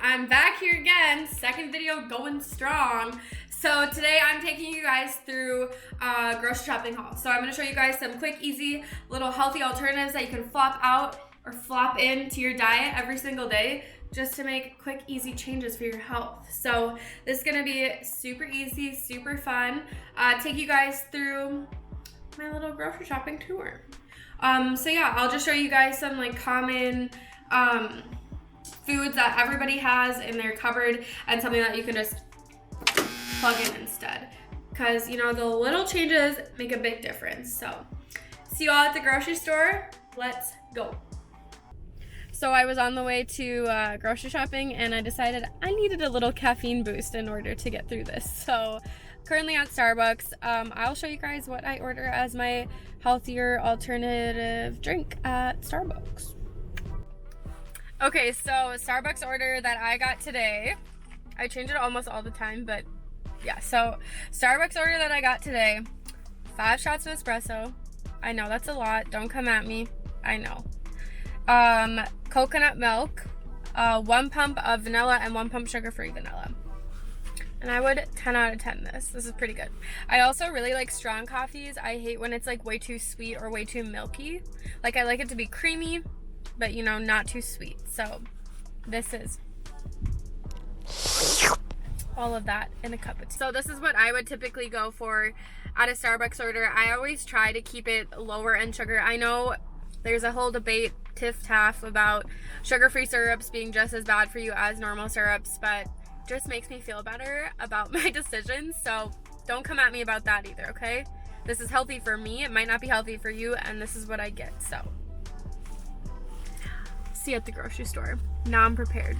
I'm back here again, second video going strong. So today I'm taking you guys through a grocery shopping haul. So I'm gonna show you guys some quick, easy, little healthy alternatives that you can flop out or flop into your diet every single day just to make quick, easy changes for your health. So this is gonna be super easy, super fun. Take you guys through my little grocery shopping tour. So yeah, I'll just show you guys some like common foods that everybody has in their cupboard and something that you can just plug in instead. Because, you know, the little changes make a big difference. So, see you all at the grocery store. Let's go. So I was on the way to grocery shopping and I decided I needed a little caffeine boost in order to get through this. So, currently at Starbucks, I'll show you guys what I order as my healthier alternative drink at Starbucks. Okay, so Starbucks order that I got today, I change it almost all the time, but yeah, so Starbucks order that I got today, 5 shots of espresso. I know that's a lot, don't come at me, I know. Coconut milk, 1 pump of vanilla and 1 pump sugar-free vanilla. And I would 10 out of 10 this. This is pretty good. I also really like strong coffees. I hate when it's like way too sweet or way too milky. Like I like it to be creamy, but you know, not too sweet. So this is all of that in a cup of tea. So this is what I would typically go for at a Starbucks order. I always try to keep it lower in sugar. I know there's a whole debate, tiff-taff, about sugar-free syrups being just as bad for you as normal syrups, but just makes me feel better about my decisions. So don't come at me about that either, okay? This is healthy for me. It might not be healthy for you, and this is what I get. So see you at the grocery store. Now I'm prepared.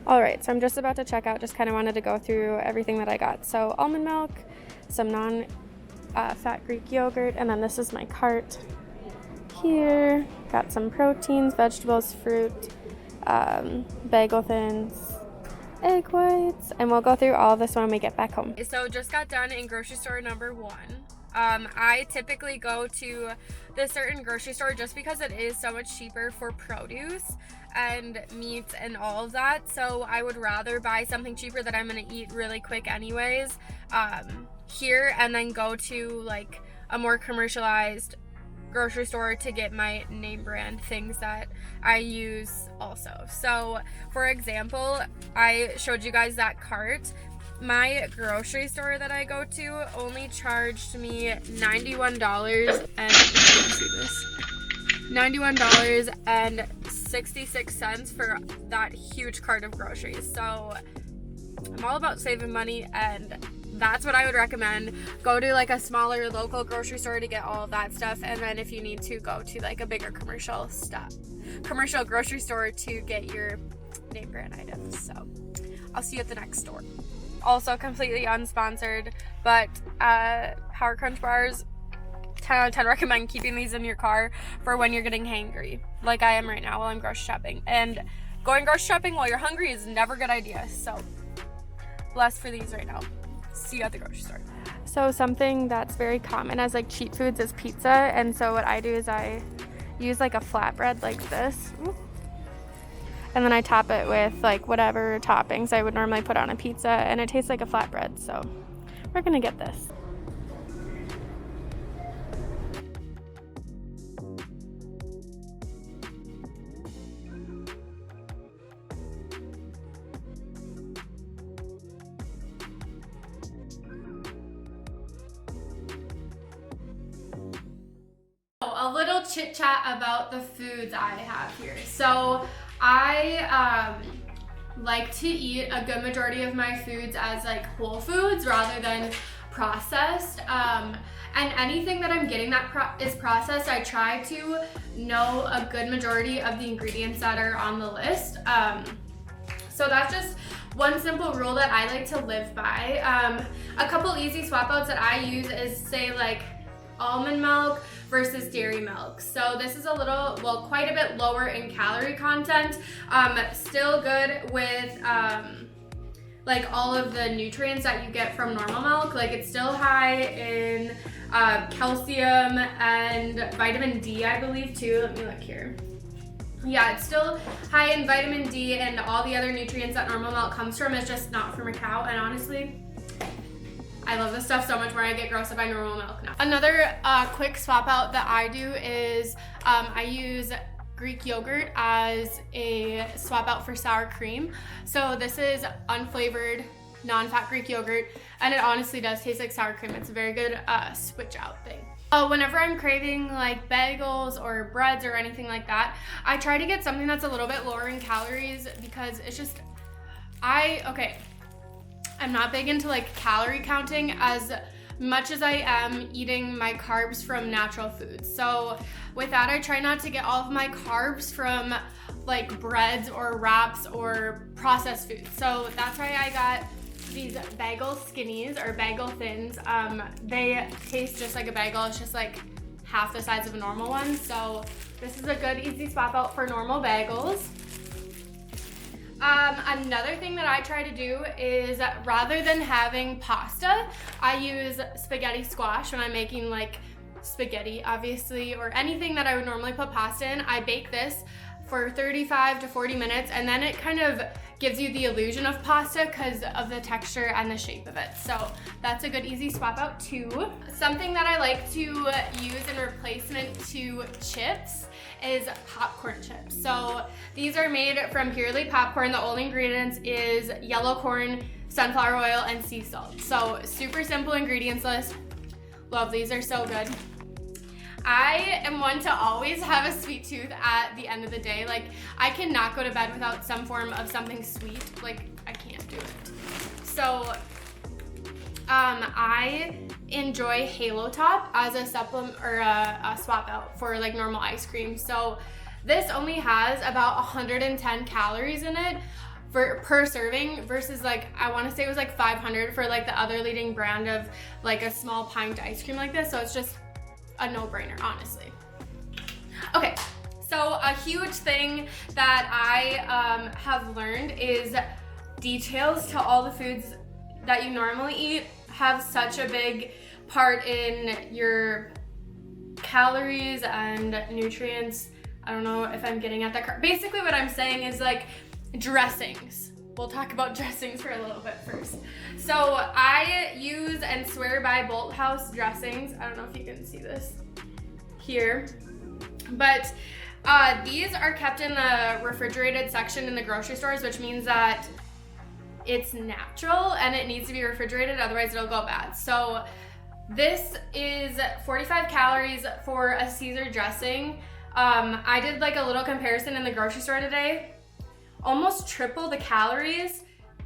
Alright, so I'm just about to check out, just kind of wanted to go through everything that I got. So almond milk, some non-fat Greek yogurt, and then this is my cart here. Got some proteins, vegetables, fruit, bagel thins, egg whites, and we'll go through all of this when we get back home. So just got done in grocery store number 1. I typically go to this certain grocery store just because it is so much cheaper for produce and meat and all of that, so I would rather buy something cheaper that I'm gonna eat really quick anyways here, and then go to like a more commercialized grocery store to get my name brand things that I use also. So for example, I showed you guys that cart. My grocery store that I go to only charged me $91.66 for that huge cart of groceries. So I'm all about saving money, and that's what I would recommend. Go to like a smaller local grocery store to get all of that stuff, and then if you need to, go to like a bigger commercial grocery store to get your name brand items. So I'll see you at the next store. Also completely unsponsored, but Power Crunch bars, 10 out of 10 recommend keeping these in your car for when you're getting hangry, like I am right now while I'm grocery shopping. And going grocery shopping while you're hungry is never a good idea, so blessed for these right now. See you at the grocery store. So something that's very common as like cheap foods is pizza, and so what I do is I use like a flatbread like this. And then I top it with like whatever toppings I would normally put on a pizza, and it tastes like a flatbread, so we're gonna get this. A little chit chat about the foods I have here. So I like to eat a good majority of my foods as like whole foods rather than processed. And anything that I'm getting that is processed, I try to know a good majority of the ingredients that are on the list. So that's just one simple rule that I like to live by. A couple easy swap outs that I use is, say, like almond milk versus dairy milk. So this is a little, well, quite a bit lower in calorie content. Still good with like all of the nutrients that you get from normal milk. Like it's still high in calcium and vitamin D, I believe too. Let me look here. Yeah, it's still high in vitamin D and all the other nutrients that normal milk comes from. It's just not from a cow. And honestly, I love this stuff so much more. I get grossed out by normal milk now. Another quick swap out that I do is I use Greek yogurt as a swap out for sour cream. So this is unflavored, non-fat Greek yogurt, and it honestly does taste like sour cream. It's a very good switch out thing. Whenever I'm craving like bagels or breads or anything like that, I try to get something that's a little bit lower in calories because it's just, I'm not big into like calorie counting as much as I am eating my carbs from natural foods. So with that, I try not to get all of my carbs from like breads or wraps or processed foods. So that's why I got these bagel skinnies or bagel thins. They taste just like a bagel. It's just like half the size of a normal one. So this is a good easy swap out for normal bagels. Another thing that I try to do is rather than having pasta, I use spaghetti squash when I'm making like spaghetti, obviously, or anything that I would normally put pasta in. I bake this for 35 to 40 minutes and then it kind of gives you the illusion of pasta because of the texture and the shape of it. So that's a good easy swap out too. Something that I like to use in replacement to chips is popcorn chips. So these are made from purely popcorn. The only ingredients is yellow corn, sunflower oil, and sea salt. So super simple ingredients list. Love these, are so good. I am one to always have a sweet tooth at the end of the day. Like I cannot go to bed without some form of something sweet. Like I can't do it. So I enjoy Halo Top as a supplement or a swap out for like normal ice cream. So this only has about 110 calories in it per serving versus like, I want to say it was like 500 for like the other leading brand of like a small pint ice cream like this. So it's just a no-brainer, honestly. Okay, so a huge thing that I have learned is details to all the foods that you normally eat have such a big part in your calories and nutrients. I don't know if I'm getting at that. Basically what I'm saying is like dressings. We'll talk about dressings for a little bit first. So I use and swear by Bolt House dressings. I don't know if you can see this here, but these are kept in the refrigerated section in the grocery stores, which means that it's natural and it needs to be refrigerated, otherwise it'll go bad. So this is 45 calories for a Caesar dressing. I did like a little comparison in the grocery store today. Almost triple the calories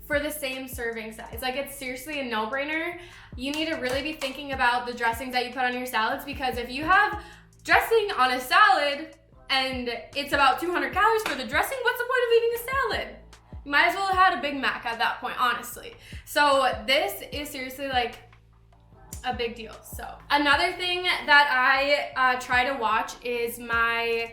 for the same serving size. Like it's seriously a no-brainer. You need to really be thinking about the dressings that you put on your salads, because if you have dressing on a salad and it's about 200 calories for the dressing, what's the point of eating a salad? You might as well have had a Big Mac at that point, honestly. So this is seriously like a big deal. So another thing that I try to watch is my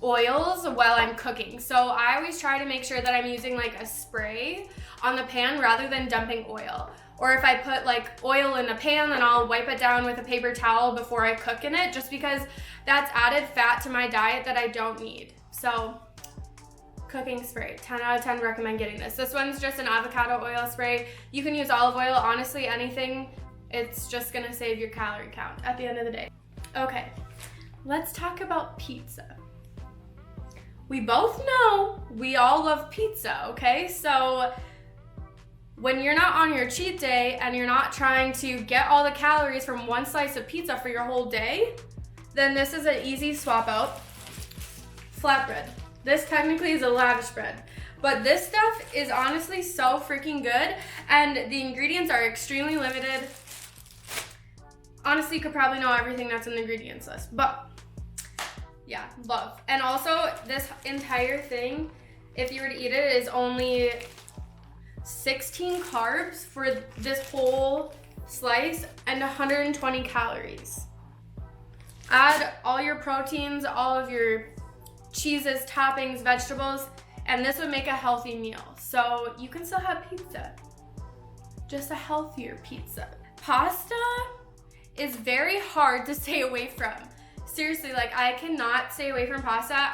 oils while I'm cooking. So I always try to make sure that I'm using like a spray on the pan rather than dumping oil. Or if I put like oil in a pan, then I'll wipe it down with a paper towel before I cook in it, just because that's added fat to my diet that I don't need. So cooking spray, 10 out of 10 recommend getting this. This one's just an avocado oil spray. You can use olive oil, honestly anything. It's just gonna save your calorie count at the end of the day. Okay, let's talk about pizza. We both know we all love pizza, okay? So when you're not on your cheat day and you're not trying to get all the calories from one slice of pizza for your whole day, then this is an easy swap out. Flatbread. This technically is a lavish bread, but this stuff is honestly so freaking good, and the ingredients are extremely limited. Honestly, you could probably know everything that's in the ingredients list, but yeah, love. And also, this entire thing, if you were to eat it, is only 16 carbs for this whole slice and 120 calories. Add all your proteins, all of your cheeses, toppings, vegetables, and this would make a healthy meal. So you can still have pizza, just a healthier pizza. Pasta is very hard to stay away from. Seriously, like I cannot stay away from pasta.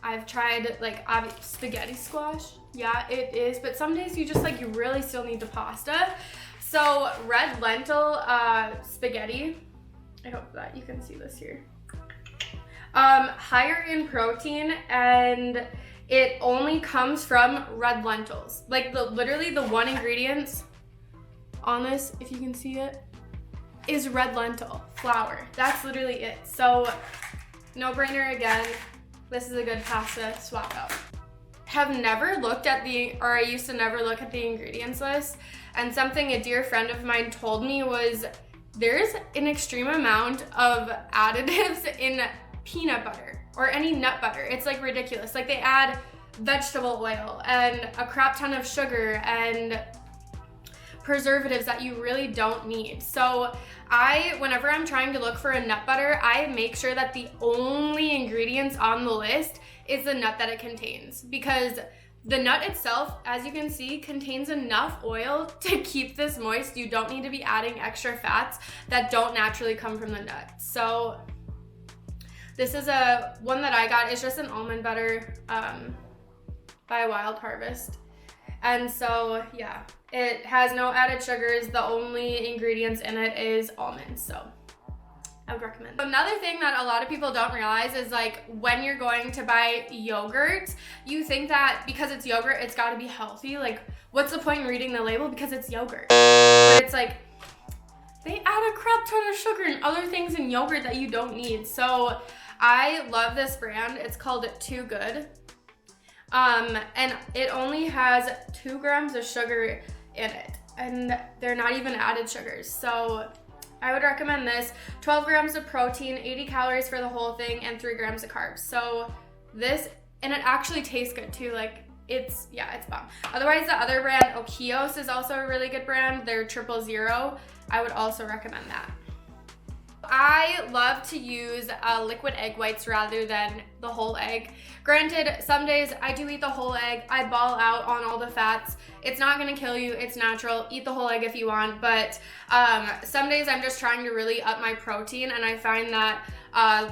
I've tried like spaghetti squash. Yeah, it is, but some days you really still need the pasta. So red lentil spaghetti, I hope that you can see this here. Higher in protein, and it only comes from red lentils. Like literally the one ingredients on this, if you can see it, is red lentil flour. That's literally it. So no brainer again. This is a good pasta swap out. Have never looked at I used to never look at the ingredients list, and something a dear friend of mine told me was there's an extreme amount of additives in peanut butter or any nut butter. It's like ridiculous. Like they add vegetable oil and a crap ton of sugar and preservatives that you really don't need. So whenever I'm trying to look for a nut butter, I make sure that the only ingredients on the list is the nut that it contains, because the nut itself, as you can see, contains enough oil to keep this moist. You don't need to be adding extra fats that don't naturally come from the nut. So this is one that I got. It's just an almond butter by Wild Harvest. And so, yeah, it has no added sugars. The only ingredients in it is almonds, so I would recommend. Another thing that a lot of people don't realize is like when you're going to buy yogurt, you think that because it's yogurt, it's gotta be healthy. Like, what's the point in reading the label? Because it's yogurt. But it's like, they add a crap ton of sugar and other things in yogurt that you don't need. So I love this brand. It's called Too Good. And it only has 2 grams of sugar in it, and they're not even added sugars. So I would recommend this. 12 grams of protein, 80 calories for the whole thing, and 3 grams of carbs. So this, and it actually tastes good too. Like it's bomb. Otherwise, the other brand, Okios, is also a really good brand. They're 000. I would also recommend that. I love to use liquid egg whites rather than the whole egg. Granted, some days I do eat the whole egg. I ball out on all the fats. It's not gonna kill you, it's natural. Eat the whole egg if you want, but some days I'm just trying to really up my protein, and I find that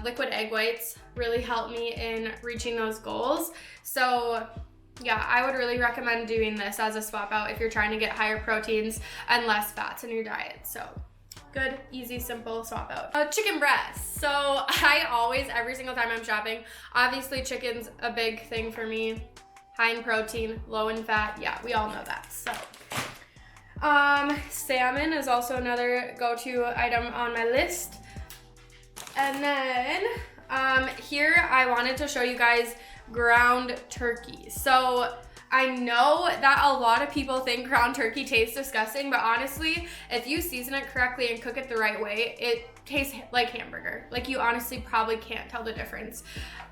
liquid egg whites really help me in reaching those goals. So yeah, I would really recommend doing this as a swap out if you're trying to get higher proteins and less fats in your diet. So good, easy, simple swap out. Chicken breast. So I always, every single time I'm shopping, obviously chicken's a big thing for me. High in protein, low in fat. Yeah, we all know that. So salmon is also another go-to item on my list. And then here I wanted to show you guys ground turkey. So I know that a lot of people think ground turkey tastes disgusting, but honestly, if you season it correctly and cook it the right way, it tastes like hamburger. Like you honestly probably can't tell the difference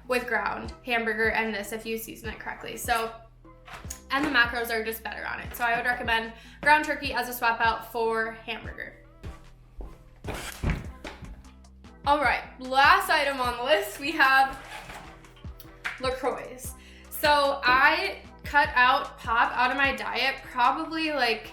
with ground hamburger and this if you season it correctly. So, and the macros are just better on it. So I would recommend ground turkey as a swap out for hamburger. All right, last item on the list, we have LaCroix. So I cut out pop out of my diet probably like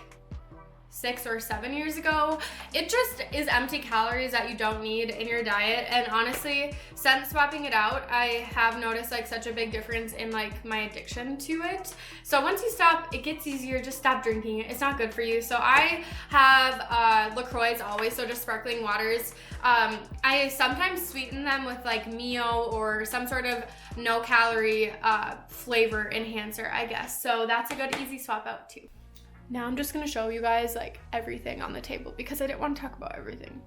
6 or 7 years ago. It just is empty calories that you don't need in your diet, and honestly, since swapping it out, I have noticed like such a big difference in like my addiction to it. So once you stop, it gets easier. Just stop drinking it. It's not good for you. So I have LaCroix always, so just sparkling waters. I sometimes sweeten them with like Mio or some sort of no calorie flavor enhancer, I guess. So that's a good easy swap out too. Now I'm just gonna show you guys like everything on the table because I didn't want to talk about everything.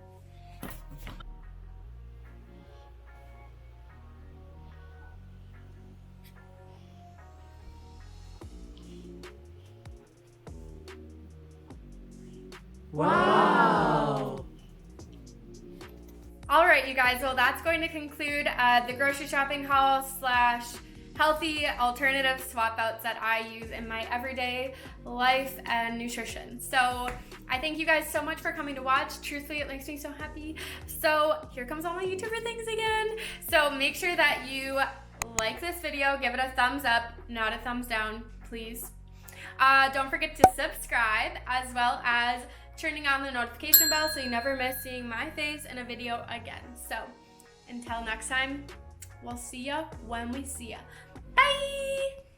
Wow! All right, you guys, well, that's going to conclude the grocery shopping haul / healthy alternative swap outs that I use in my everyday life and nutrition. So I thank you guys so much for coming to watch. Truthfully, it makes me so happy. So here comes all my YouTuber things again. So make sure that you like this video, give it a thumbs up, not a thumbs down, please. Don't forget to subscribe, as well as turning on the notification bell so you never miss seeing my face in a video again. So until next time, we'll see ya when we see ya. Bye!